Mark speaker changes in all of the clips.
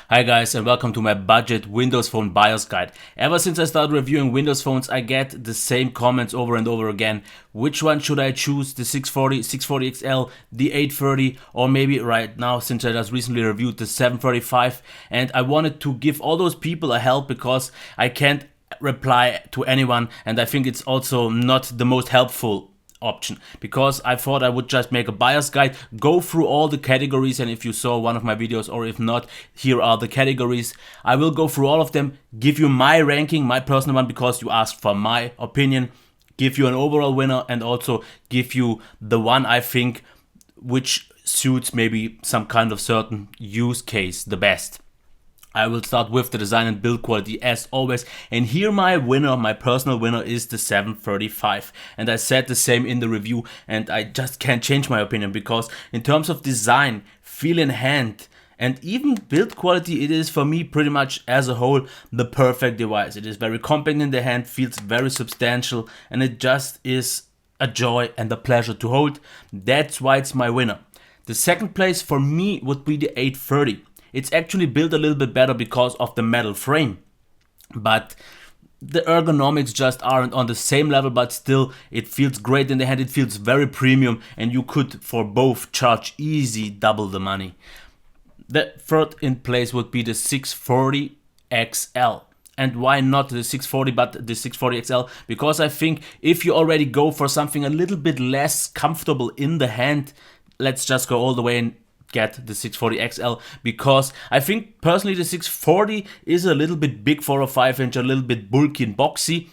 Speaker 1: Hi guys, and welcome to my budget Windows Phone BIOS guide. Ever since I started reviewing Windows phones, I get the same comments over and over again. Which one should I choose? The 640, 640 XL, the 830, or maybe right now, since I just recently reviewed the 735. And I wanted to give all those people a help because I can't reply to anyone, and I think it's also not the most helpful option, because I thought I would just make a BIOS guide, go through all the categories, and if you saw one of my videos, or if not, here are the categories. I will go through all of them, give you my ranking, my personal one, because you asked for my opinion, give you an overall winner, and also give you the one I think which suits maybe some kind of certain use case the best. I will start with the design and build quality as always, and here my winner, my personal winner, is the 735, and I said the same in the review, and I just can't change my opinion, because in terms of design, feel in hand, and even build quality, it is for me pretty much as a whole the perfect device. It is very compact in the hand, feels very substantial, and it just is a joy and a pleasure to hold. That's why it's my winner. The second place for me would be the 830. It's actually built a little bit better because of the metal frame, but the ergonomics just aren't on the same level, but still it feels great in the hand. It feels very premium, and you could for both charge easy double the money. The third in place would be the 640 XL. And why not the 640 but the 640 XL? Because I think if you already go for something a little bit less comfortable in the hand, let's just go all the way and get the 640 XL, because I think personally the 640 is a little bit big for a 5-inch, a little bit bulky and boxy,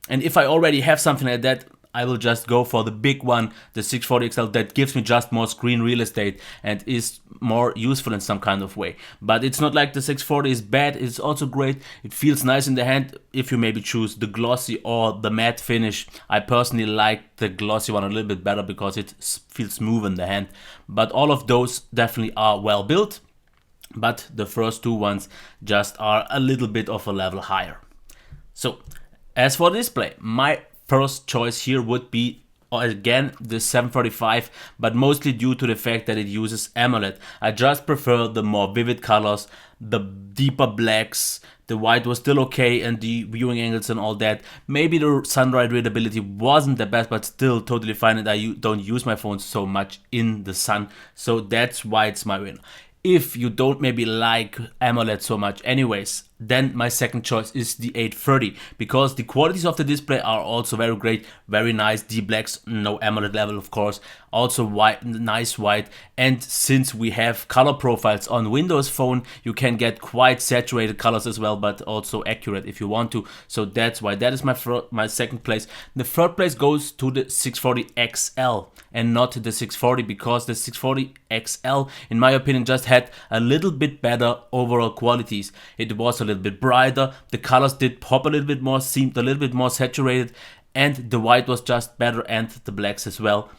Speaker 1: and if I already have something like that, I will just go for the big one, the 640 XL, that gives me just more screen real estate and is more useful in some kind of way. But it's not like the 640 is bad, it's also great, it feels nice in the hand if you maybe choose the glossy or the matte finish. I personally like the glossy one a little bit better because it feels smooth in the hand. But all of those definitely are well built, but the first two ones just are a little bit of a level higher. So, as for display, my first choice here would be again the 735, but mostly due to the fact that it uses AMOLED. I just prefer the more vivid colors, the deeper blacks. The white was still okay, and the viewing angles and all that. Maybe the sunlight readability wasn't the best, but still totally fine, and I don't use my phone so much in the sun, so that's why it's my winner. If you don't maybe like AMOLED so much anyways, then my second choice is the 830, because the qualities of the display are also very great, very nice. D-blacks, no AMOLED level of course, also white, nice white, and since we have color profiles on Windows Phone, you can get quite saturated colors as well, but also accurate if you want to, so that's why that is my second place. The third place goes to the 640 XL and not the 640, because the 640 XL in my opinion just had a little bit better overall qualities. It was a little bit brighter, the colors did pop a little bit more, seemed a little bit more saturated, and the white was just better, and the blacks as well.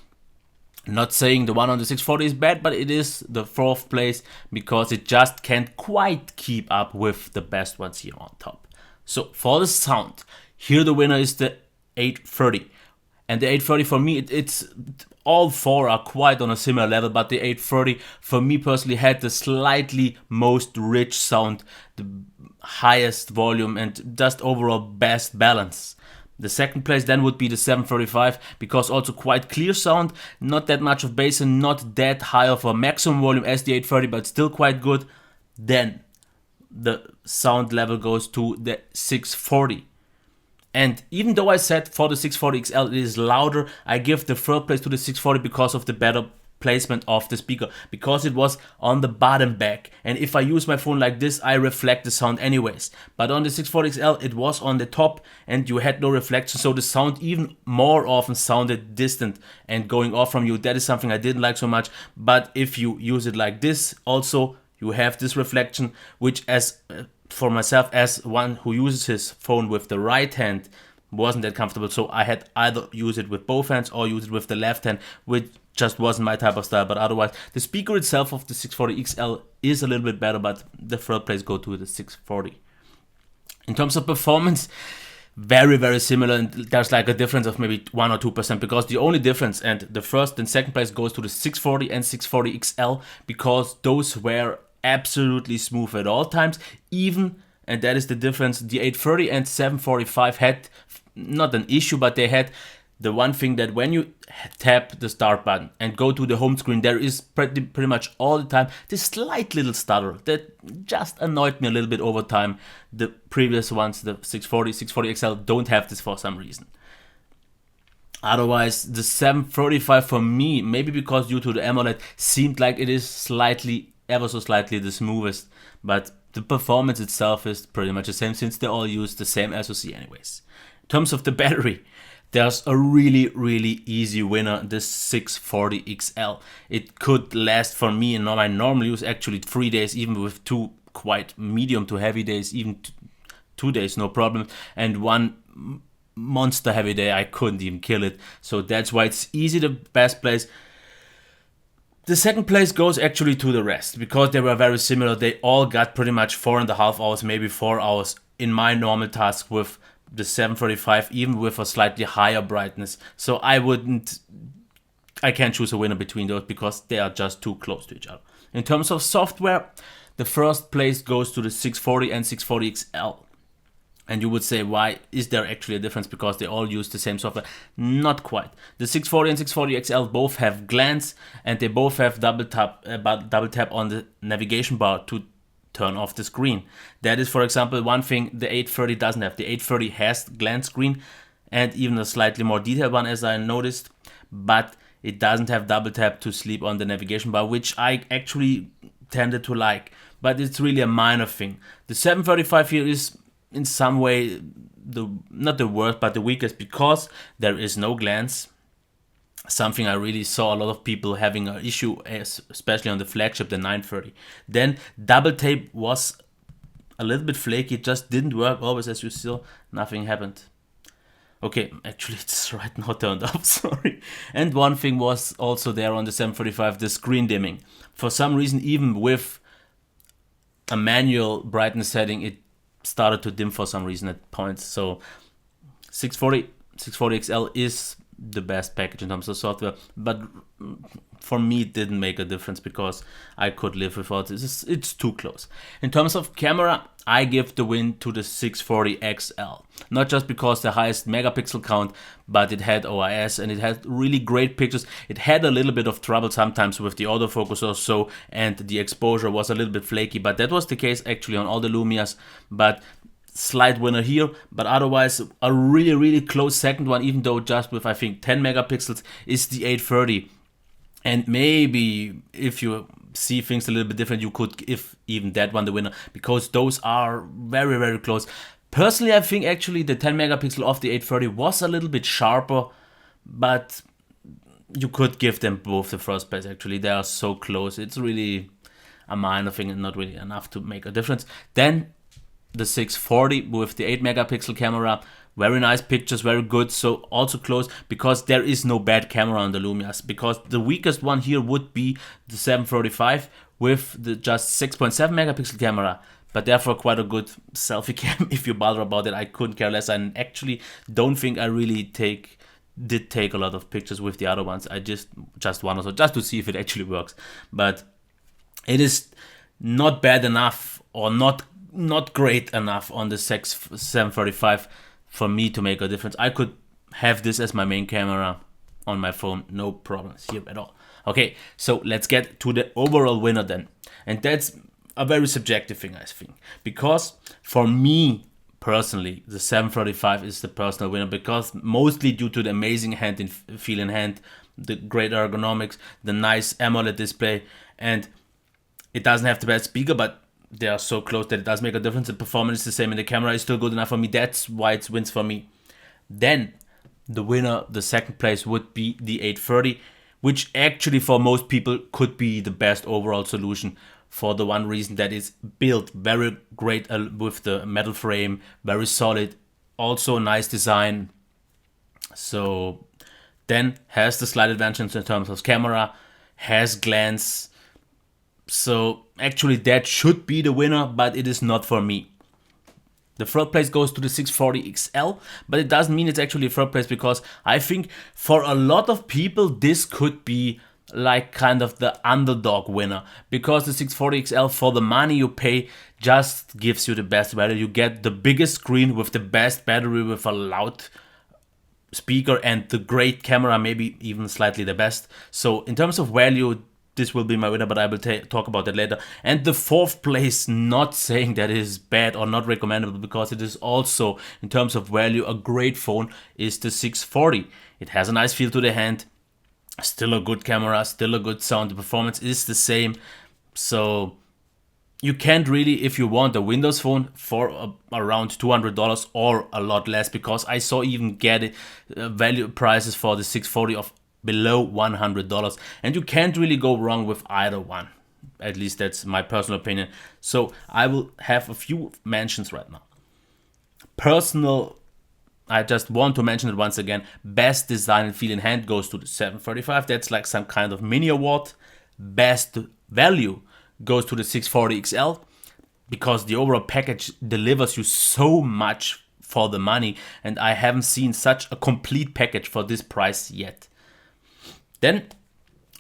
Speaker 1: Not saying the one on the 640 is bad, but it is the fourth place because it just can't quite keep up with the best ones here on top. So for the sound, here the winner is the 830. And the 830 for me, it's all four are quite on a similar level, but the 830 for me personally had the slightly most rich sound, the highest volume, and just overall best balance. The second place then would be the 735, because also quite clear sound, not that much of bass and not that high of a maximum volume as the 830, but still quite good. Then the sound level goes to the 640. And even though I said for the 640 XL it is louder, I give the third place to the 640 because of the better placement of the speaker, because it was on the bottom back, and if I use my phone like this I reflect the sound anyways, but on the 640 XL it was on the top and you had no reflection, so the sound even more often sounded distant and going off from you. That is something I didn't like so much, but if you use it like this also you have this reflection, which as for myself, as one who uses his phone with the right hand, wasn't that comfortable, so I had either use it with both hands or use it with the left hand, which just wasn't my type of style. But otherwise, the speaker itself of the 640 XL is a little bit better, but the third place go to the 640. In terms of performance, very similar, and there's like a difference of maybe 1 or 2%, because the only difference, and the first and second place goes to the 640 and 640 XL, because those were absolutely smooth at all times. Even, and that is the difference, the 830 and 745 had not an issue, but they had the one thing that when you tap the start button and go to the home screen, there is pretty much all the time this slight little stutter that just annoyed me a little bit over time. The previous ones, the 640, 640 XL, don't have this for some reason. Otherwise, the 735 for me, maybe because due to the AMOLED, seemed like it is slightly, ever so slightly the smoothest, but the performance itself is pretty much the same since they all use the same SoC anyways. In terms of the battery, there's a really easy winner, the 640 XL. It could last for me in my normal use actually 3 days, even with 2 quite medium to heavy days, even 2 days, no problem. And 1 monster heavy day, I couldn't even kill it. So that's why it's easy the best place. The second place goes actually to the rest, because they were very similar. They all got pretty much 4.5 hours, maybe 4 hours in my normal task with the 735, even with a slightly higher brightness. So I can't choose a winner between those because they are just too close to each other. In terms of software, the first place goes to the 640 and 640 XL. And you would say, why is there actually a difference? Because they all use the same software. Not quite. The 640 and 640 XL both have glance, and they both have double tap on the navigation bar to turn off the screen. That is, for example, one thing the 830 doesn't have. The 830 has glance screen and even a slightly more detailed one, as I noticed, but it doesn't have double tap to sleep on the navigation bar, which I actually tended to like, but it's really a minor thing. The 735 here is in some way not the worst, but the weakest, because there is no glance. Something I really saw a lot of people having an issue, especially on the flagship, the 930. Then double tape was a little bit flaky, it just didn't work always, as you saw, nothing happened. Okay, actually it's right now turned off, sorry. And one thing was also there on the 735, the screen dimming. For some reason, even with a manual brightness setting, it started to dim for some reason at points. So 640 XL is the best package in terms of software, but for me it didn't make a difference because I could live without this. It's too close. In terms of camera, I give the win to the 640 XL. Not just because the highest megapixel count, but it had OIS and it had really great pictures. It had a little bit of trouble sometimes with the autofocus or so, and the exposure was a little bit flaky, but that was the case actually on all the Lumias. But slight winner here, but otherwise a really close second one, even though just with I think 10 megapixels, is the 830. And maybe if you see things a little bit different, you could give even that one the winner, because those are very close. Personally, I think actually the 10 megapixel of the 830 was a little bit sharper, but you could give them both the first place. Actually, they are so close. It's really a minor thing and not really enough to make a difference. Then the 640 with the 8 megapixel camera, very nice pictures, very good. So also close, because there is no bad camera on the Lumias, because the weakest one here would be the 735 with the just 6.7 megapixel camera, but therefore quite a good selfie cam if you bother about it. I couldn't care less. I actually don't think I really did take a lot of pictures with the other ones. I just one or so, just to see if it actually works. But it is not bad enough, or not great enough on the 735 for me to make a difference. I could have this as my main camera on my phone, no problems here at all. Okay, so let's get to the overall winner then. And that's a very subjective thing, I think, because for me personally, the 735 is the personal winner, because mostly due to the amazing feel in hand, the great ergonomics, the nice AMOLED display, and it doesn't have the best speaker, but they are so close that it does make a difference. The performance is the same and the camera is still good enough for me. That's why it wins for me. Then the winner, the second place, would be the 830, which actually for most people could be the best overall solution, for the one reason that it's built very great with the metal frame, very solid, also nice design. So then has the slight advantage in terms of camera, has glance. So actually that should be the winner, but it is not for me. The third place goes to the 640 XL, but it doesn't mean it's actually third place, because I think for a lot of people this could be like kind of the underdog winner, because the 640 XL, for the money you pay, just gives you the best value. You get the biggest screen with the best battery, with a loud speaker and the great camera, maybe even slightly the best. So in terms of value, this will be my winner, but I will talk about that later. And the fourth place, not saying that it is bad or not recommendable, because it is also, in terms of value, a great phone, is the 640. It has a nice feel to the hand, still a good camera, still a good sound. The performance is the same. So you can't really, if you want a Windows phone for around $200 or a lot less, because I saw even get value prices for the 640 of below $100, and you can't really go wrong with either one. At least that's my personal opinion. So I will have a few mentions right now. I just want to mention it once again. Best design and feel in hand goes to the 735. That's like some kind of mini award. Best value goes to the 640 XL, because the overall package delivers you so much for the money, and I haven't seen such a complete package for this price yet. Then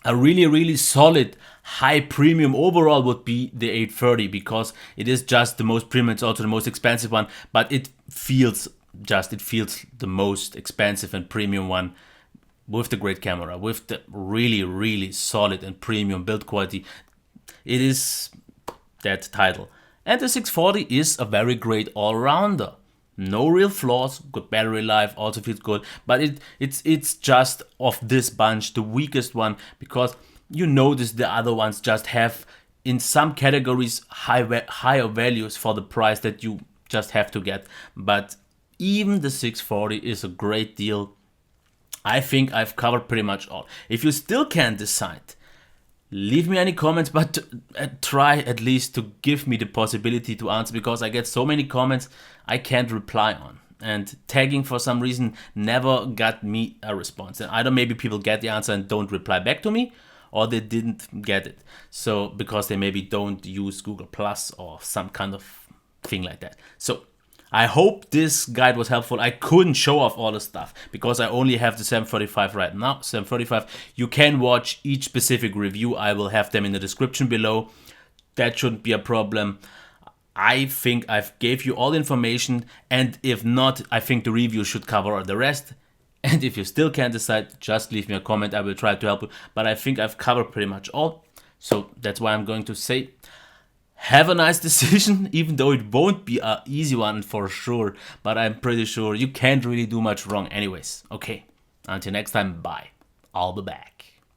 Speaker 1: a really solid high premium overall would be the 830, because it is just the most premium. It's also the most expensive one, but it feels the most expensive and premium one, with the great camera, with the really solid and premium build quality. It is that title. And the 640 is a very great all-rounder. No real flaws, good battery life, also feels good, but it's just of this bunch the weakest one, because you notice the other ones just have in some categories higher values for the price that you just have to get. But even the 640 is a great deal. I think I've covered pretty much all. If you still can't decide, leave me any comments, but try at least to give me the possibility to answer, because I get so many comments I can't reply on. And tagging, for some reason, never got me a response. And either maybe people get the answer and don't reply back to me, or they didn't get it. So because they maybe don't use Google Plus or some kind of thing like that. So I hope this guide was helpful. I couldn't show off all the stuff because I only have the 735 right now. 735. You can watch each specific review. I will have them in the description below. That shouldn't be a problem. I think I've gave you all the information, and if not, I think the review should cover the rest. And if you still can't decide, just leave me a comment. I will try to help you. But I think I've covered pretty much all. So that's why I'm going to say, have a nice decision, even though it won't be an easy one for sure. But I'm pretty sure you can't really do much wrong anyways. Okay, until next time, bye. I'll be back.